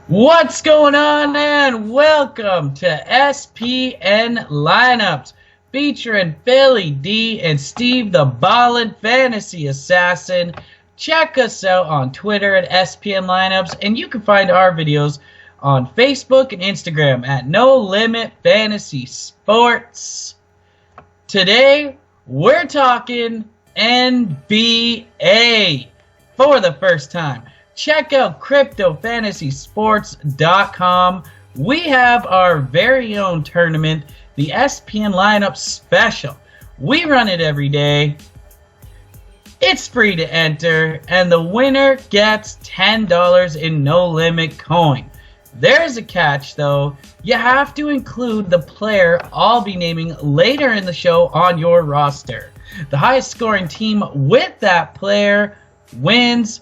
What's going on, and welcome to SPN Lineups featuring Philly D and Steve the Ballin Fantasy Assassin. Check us out on Twitter at SPN Lineups, and you can find our videos on Facebook and Instagram at No Limit Fantasy Sports. Today, we're talking NBA for the first time. Check out CryptoFantasySports.com. We have our very own tournament, the SPN Lineup Special. We run it every day. It's free to enter, and the winner gets $10 in No Limit coin. There's a catch, though. You have to include the player I'll be naming later in the show on your roster. The highest scoring team with that player wins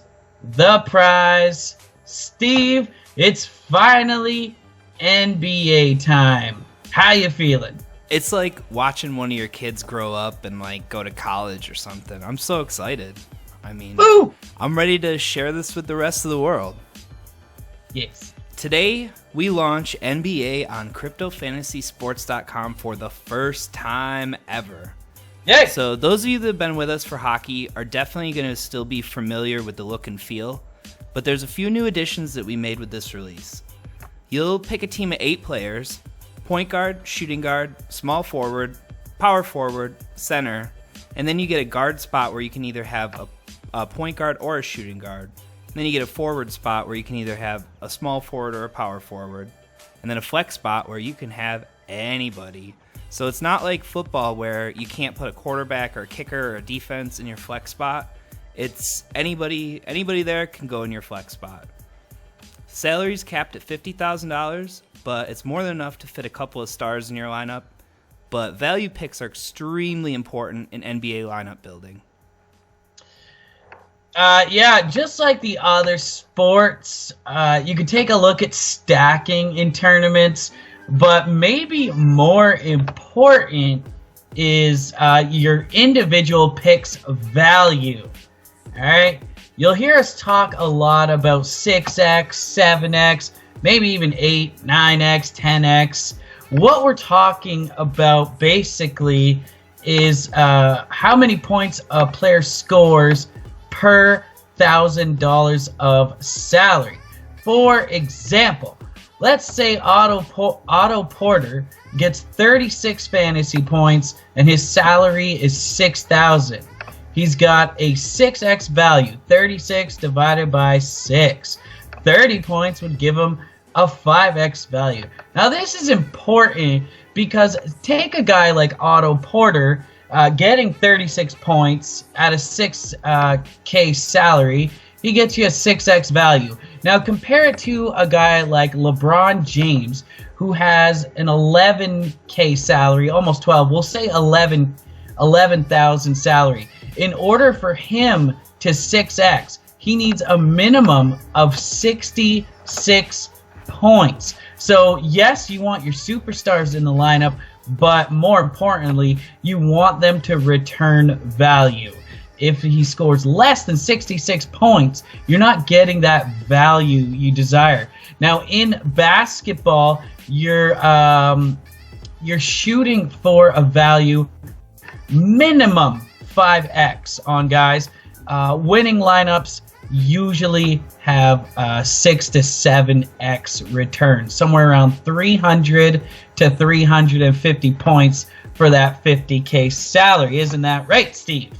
the prize. Steve, it's finally NBA time. How you feeling? It's like watching one of your kids grow up and like go to college or something. I'm so excited. I mean, Woo! I'm ready to share this with the rest of the world. Yes. Today, we launch NBA on CryptoFantasySports.com for the first time ever. Yes. So those of you that have been with us for hockey are definitely going to still be familiar with the look and feel, but there's a few new additions that we made with this release. You'll pick a team of 8 players: point guard, shooting guard, small forward, power forward, center, and then you get a guard spot where you can either have a point guard or a shooting guard. And then you get a forward spot where you can either have a small forward or a power forward, and then a flex spot where you can have anybody. So it's not like football where you can't put a quarterback or a kicker or a defense in your flex spot. It's anybody there can go in your flex spot. Salary's capped at $50,000, but it's more than enough to fit a couple of stars in your lineup. But value picks are extremely important in NBA lineup building. Yeah, just like the other sports, you can take a look at stacking in tournaments, but maybe more important is your individual picks value. All right, you'll hear us talk a lot about 6x, 7x, maybe even 8, 9x, 10x. What we're talking about basically is how many points a player scores per $1,000 of salary. For example, let's say Otto Porter gets 36 fantasy points and his salary is $6,000. He's got a 6x value. 36 divided by 6. 30 points would give him a 5x value. Now this is important because take a guy like Otto Porter getting 36 points at a 6K salary, he gets you a 6x value. Now compare it to a guy like LeBron James, who has an 11K salary, almost 12. We'll say 11,000 salary. In order for him to 6x, he needs a minimum of 66 points. So yes, you want your superstars in the lineup, but more importantly, you want them to return value. If he scores less than 66 points, you're not getting that value you desire. Now, in basketball, you're shooting for a value minimum 5x on guys. Winning lineups usually have 6 to 7x return, somewhere around 300 to 350 points for that 50K salary. Isn't that right, Steve?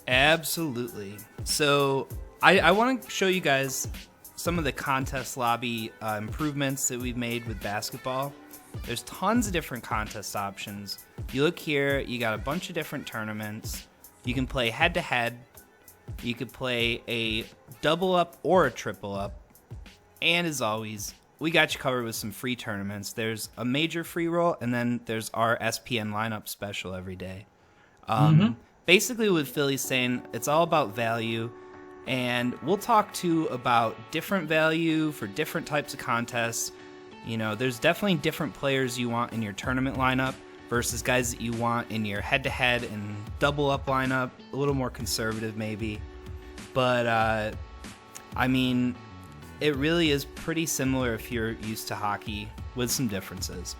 Absolutely. So I want to show you guys some of the contest lobby improvements that we've made with basketball. There's tons of different contest options. You look here, you got a bunch of different tournaments. You can play head-to-head. You could play a double up or a triple up. And as always, we got you covered with some free tournaments. There's a major free roll, and then there's our SPN lineup special every day. Basically, what Philly's saying, it's all about value. And we'll talk too about different value for different types of contests. You know, there's definitely different players you want in your tournament lineup versus guys that you want in your head-to-head and double-up lineup, a little more conservative maybe. But, I mean, it really is pretty similar if you're used to hockey, with some differences.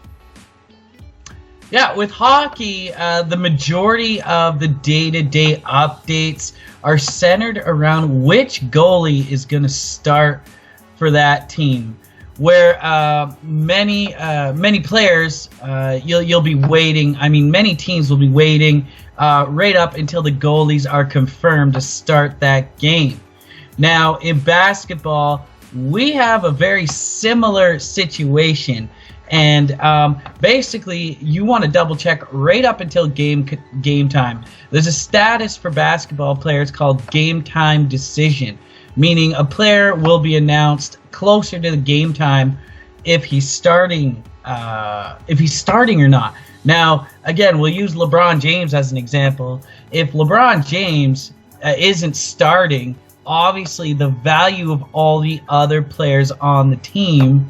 Yeah, with hockey, the majority of the day-to-day updates are centered around which goalie is going to start for that team. Where many players, you'll be waiting. I mean, many teams will be waiting right up until the goalies are confirmed to start that game. Now, in basketball, we have a very similar situation. And basically, you want to double check right up until game time. There's a status for basketball players called game time decision, meaning a player will be announced closer to the game time if he's starting or not. Now, again, we'll use LeBron James as an example. If LeBron James isn't starting, obviously the value of all the other players on the team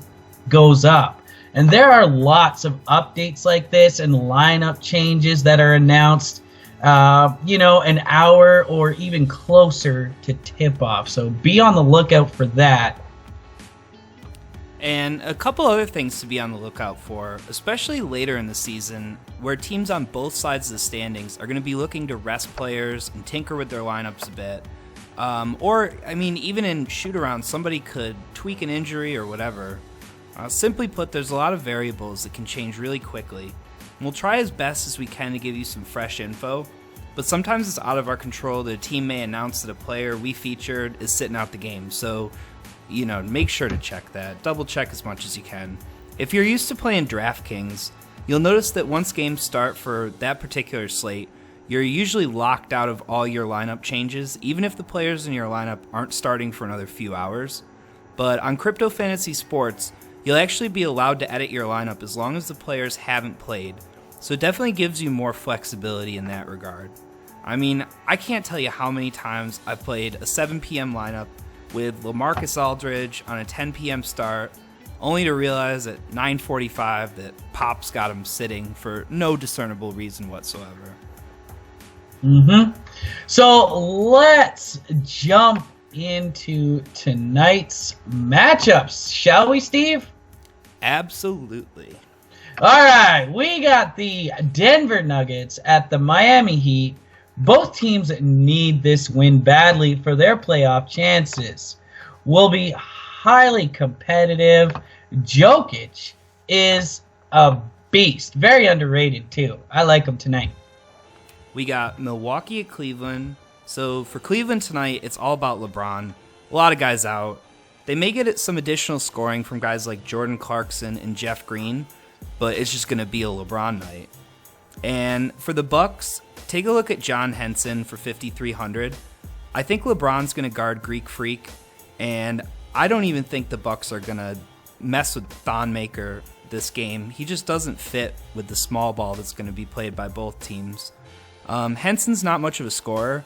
goes up. And there are lots of updates like this and lineup changes that are announced, an hour or even closer to tip-off. So be on the lookout for that. And a couple other things to be on the lookout for, especially later in the season, where teams on both sides of the standings are going to be looking to rest players and tinker with their lineups a bit. Even in shoot-around, somebody could tweak an injury or whatever. Simply put, there's a lot of variables that can change really quickly. And we'll try as best as we can to give you some fresh info, but sometimes it's out of our control that a team may announce that a player we featured is sitting out the game. So, make sure to check that. Double check as much as you can. If you're used to playing DraftKings, you'll notice that once games start for that particular slate, you're usually locked out of all your lineup changes, even if the players in your lineup aren't starting for another few hours. But on Crypto Fantasy Sports, you'll actually be allowed to edit your lineup as long as the players haven't played, so it definitely gives you more flexibility in that regard. I mean, I can't tell you how many times I've played a 7 p.m. lineup with LaMarcus Aldridge on a 10 p.m. start, only to realize at 9:45 that Pop's got him sitting for no discernible reason whatsoever. So let's jump into tonight's matchups, shall we, Steve? Absolutely. All right, we got the Denver Nuggets at the Miami Heat. Both teams need this win badly for their playoff chances. Will be highly competitive. Jokic is a beast. Very underrated, too. I like him tonight. We got Milwaukee at Cleveland. So for Cleveland tonight, it's all about LeBron. A lot of guys out. They may get some additional scoring from guys like Jordan Clarkson and Jeff Green, but it's just going to be a LeBron night. And for the Bucks, take a look at John Henson for 5,300. I think LeBron's going to guard Greek Freak, and I don't even think the Bucks are going to mess with Thon Maker this game. He just doesn't fit with the small ball that's going to be played by both teams. Henson's not much of a scorer,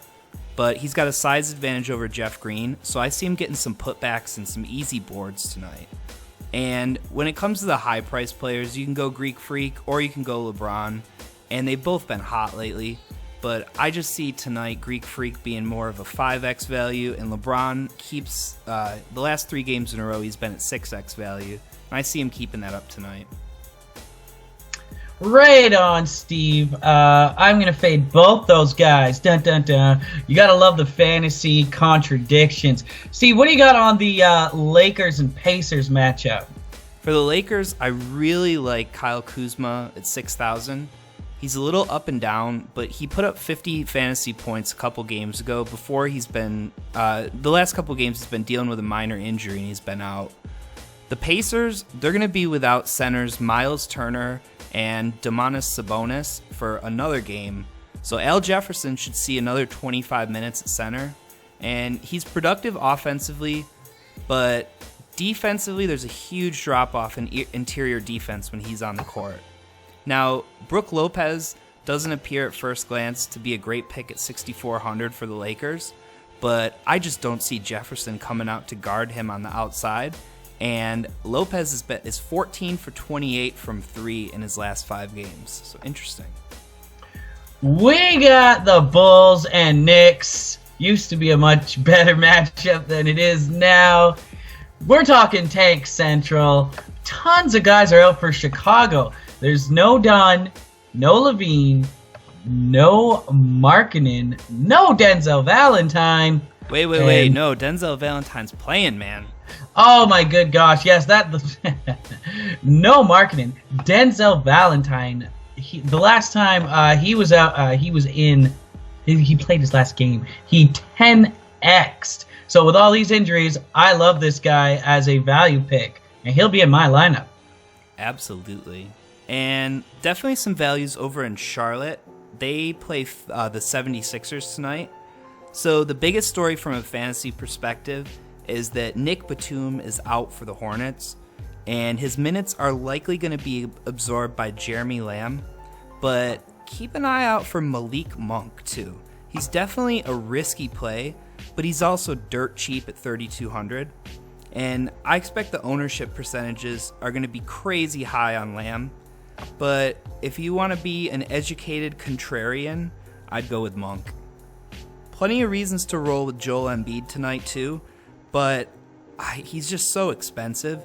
but he's got a size advantage over Jeff Green, so I see him getting some putbacks and some easy boards tonight. And when it comes to the high-priced players, you can go Greek Freak or you can go LeBron, and they've both been hot lately. But I just see tonight Greek Freak being more of a 5x value, and LeBron keeps the last 3 games in a row he's been at 6x value, and I see him keeping that up tonight. Right on, Steve. I'm going to fade both those guys. Dun, dun, dun. You got to love the fantasy contradictions. Steve, what do you got on the Lakers and Pacers matchup? For the Lakers, I really like Kyle Kuzma at 6,000. He's a little up and down, but he put up 50 fantasy points a couple games ago before he's been, the last couple games he's been dealing with a minor injury and he's been out. The Pacers, they're going to be without centers Miles Turner and Domantas Sabonis for another game. So Al Jefferson should see another 25 minutes at center. And he's productive offensively, but defensively there's a huge drop-off in interior defense when he's on the court. Now, Brook Lopez doesn't appear at first glance to be a great pick at 6,400 for the Lakers, but I just don't see Jefferson coming out to guard him on the outside. And Lopez is 14 for 28 from 3 in his last 5 games. So interesting. We got the Bulls and Knicks. Used to be a much better matchup than it is now. We're talking Tank Central. Tons of guys are out for Chicago. There's no Dunn, no Levine, no Markkanen, no Denzel Valentine. Wait. No, Denzel Valentine's playing, man. Oh my good gosh, yes, no Markkanen. Denzel Valentine. The last time he was out, he played his last game. He 10x'd. So with all these injuries, I love this guy as a value pick, and he'll be in my lineup. Absolutely. And definitely some values over in Charlotte. They play the 76ers tonight. So the biggest story from a fantasy perspective is that Nick Batum is out for the Hornets, and his minutes are likely going to be absorbed by Jeremy Lamb. But keep an eye out for Malik Monk, too. He's definitely a risky play, but he's also dirt cheap at 3,200. And I expect the ownership percentages are going to be crazy high on Lamb. But if you want to be an educated contrarian, I'd go with Monk. Plenty of reasons to roll with Joel Embiid tonight too, but he's just so expensive.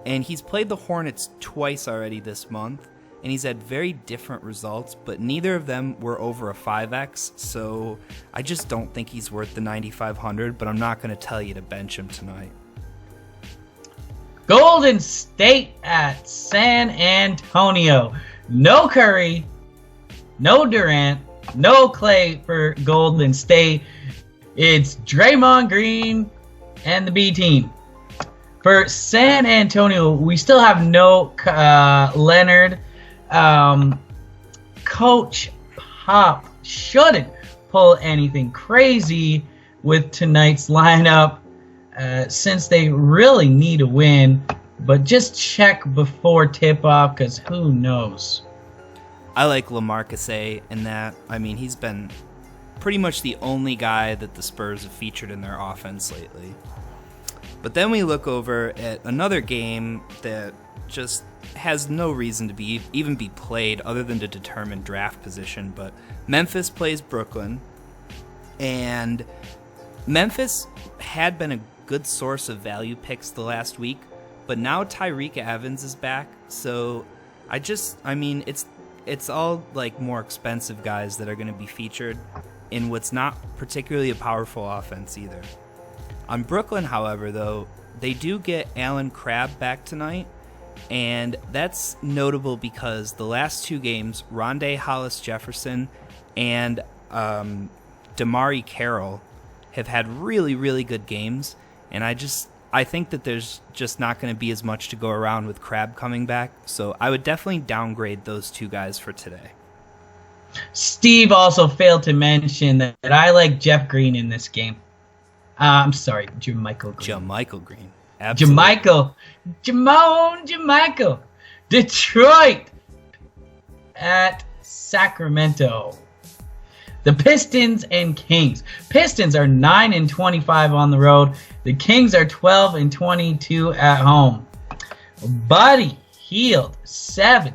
And he's played the Hornets twice already this month, and he's had very different results, but neither of them were over a 5x, so I just don't think he's worth the 9,500, but I'm not going to tell you to bench him tonight. Golden State at San Antonio. No Curry, no Durant, no Clay for Golden State. It's Draymond Green and the B team. For San Antonio, we still have no Leonard. Coach Pop shouldn't pull anything crazy with tonight's lineup since they really need a win. But just check before tip-off because who knows. I like LaMarcus in that. I mean, he's been pretty much the only guy that the Spurs have featured in their offense lately. But then we look over at another game that just has no reason to even be played other than to determine draft position. But Memphis plays Brooklyn, and Memphis had been a good source of value picks the last week, but now Tyreke Evans is back, so it's all like more expensive guys that are going to be featured in what's not particularly a powerful offense either. On Brooklyn, however, though, they do get Alan Crabb back tonight, and that's notable because the last two games, Rondé Hollis-Jefferson and DeMarre Carroll have had really, really good games, and I think that there's just not going to be as much to go around with Crabb coming back, so I would definitely downgrade those two guys for today. Steve also failed to mention that I like Jeff Green in this game. I'm sorry, JaMychal Green. JaMychal Green. Absolutely. JaMychal. Detroit at Sacramento. The Pistons and Kings. Pistons are 9-25 on the road. The Kings are 12-22 at home. Buddy Hield, 7.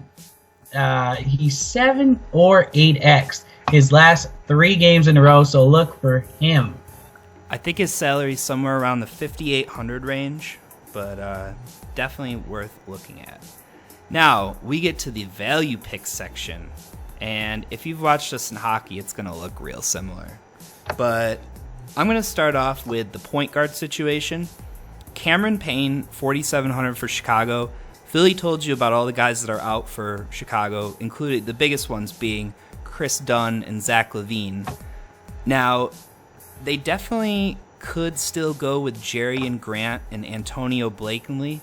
He's 7 or 8x his last 3 games in a row, so look for him. I think his salary is somewhere around the 5,800 range, but definitely worth looking at. Now, we get to the value picks section, and if you've watched us in hockey, it's going to look real similar. But I'm going to start off with the point guard situation. Cameron Payne, 4,700 for Chicago. Philly told you about all the guys that are out for Chicago, including the biggest ones being Chris Dunn and Zach LaVine. Now, they definitely could still go with Jerry Grant and Antonio Blakeney,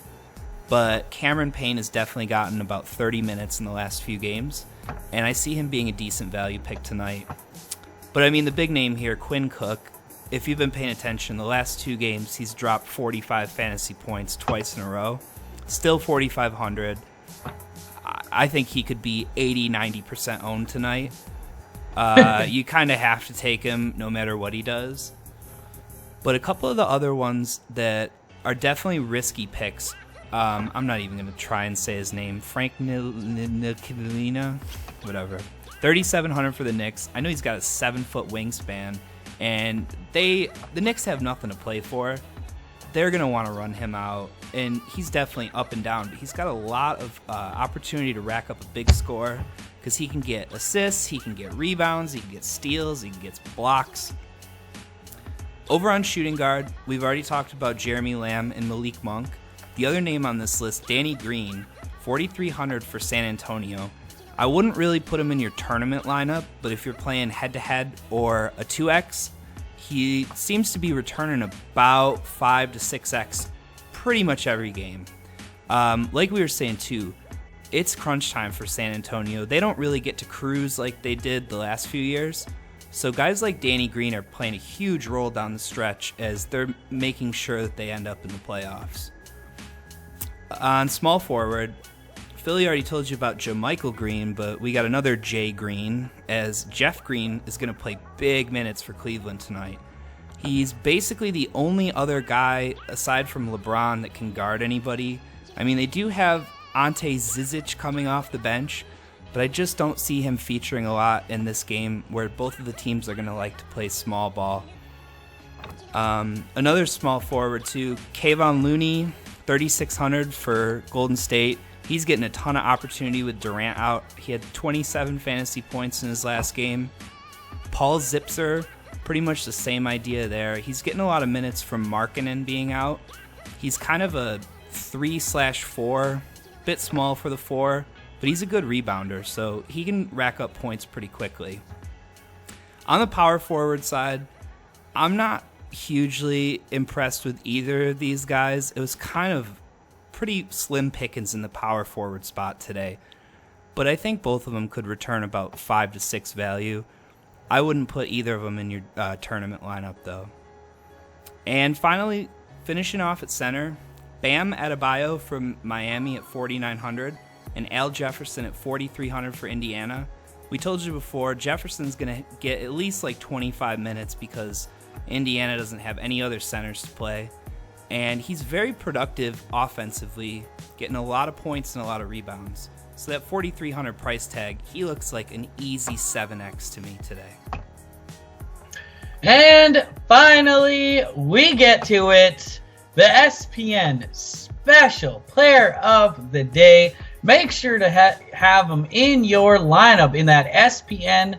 but Cameron Payne has definitely gotten about 30 minutes in the last few games, and I see him being a decent value pick tonight. But I mean, the big name here, Quinn Cook, if you've been paying attention, the last 2 games he's dropped 45 fantasy points twice in a row. Still 4,500. I think he could be 80-90% owned tonight. You kind of have to take him no matter what he does. But a couple of the other ones that are definitely risky picks, I'm not even going to try and say his name, Frank Ntilikina, whatever. 3,700 for the Knicks. I know he's got a 7-foot wingspan, and the Knicks have nothing to play for. they're going to want to run him out. And he's definitely up and down, but he's got a lot of opportunity to rack up a big score because he can get assists, he can get rebounds, he can get steals, he can get blocks. Over on shooting guard, we've already talked about Jeremy Lamb and Malik Monk. The other name on this list, Danny Green, 4,300 for San Antonio. I wouldn't really put him in your tournament lineup, but if you're playing head-to-head or a 2x, he seems to be returning about 5 to 6x pretty much every game. Like we were saying too, it's crunch time for San Antonio. They don't really get to cruise like they did the last few years. So guys like Danny Green are playing a huge role down the stretch as they're making sure that they end up in the playoffs. On small forward, Philly already told you about JaMychal Green, but we got another Jay Green, as Jeff Green is going to play big minutes for Cleveland tonight. He's basically the only other guy, aside from LeBron, that can guard anybody. I mean, they do have Ante Zizic coming off the bench, but I just don't see him featuring a lot in this game where both of the teams are going to like to play small ball. Another small forward, too, Kevon Looney, 3,600 for Golden State. He's getting a ton of opportunity with Durant out. He had 27 fantasy points in his last game. Paul Zipser, pretty much the same idea there. He's getting a lot of minutes from Markkanen being out. He's kind of a 3/4, bit small for the 4, but he's a good rebounder, so he can rack up points pretty quickly. On the power forward side, I'm not hugely impressed with either of these guys. It was kind of pretty slim pickings in the power forward spot today, but I think both of them could return about 5 to 6 value. I wouldn't put either of them in your tournament lineup, though. And finally, finishing off at center, Bam Adebayo from Miami at 4,900 and Al Jefferson at 4,300 for Indiana. We told you before, Jefferson's going to get at least like 25 minutes because Indiana doesn't have any other centers to play. And he's very productive offensively, getting a lot of points and a lot of rebounds. So that 4,300 price tag, he looks like an easy 7x to me today. And finally, we get to it. The SPN Special Player of the Day. Make sure to have them in your lineup in that SPN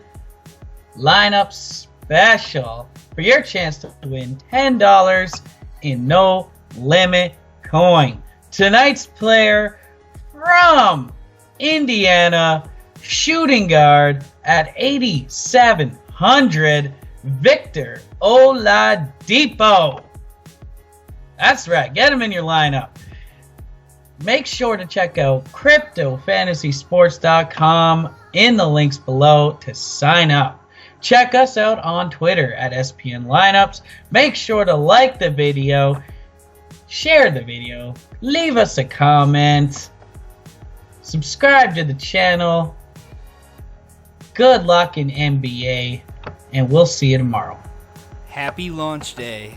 lineup special for your chance to win $10 in No Limit Coin. Tonight's player from Indiana, shooting guard at 8,700, Victor Oladipo. That's right, get him in your lineup. Make sure to check out CryptoFantasySports.com in the links below to sign up. Check us out on Twitter at SPN Lineups. Make sure to like the video, share the video, leave us a comment, subscribe to the channel. Good luck in NBA, and we'll see you tomorrow. Happy launch day.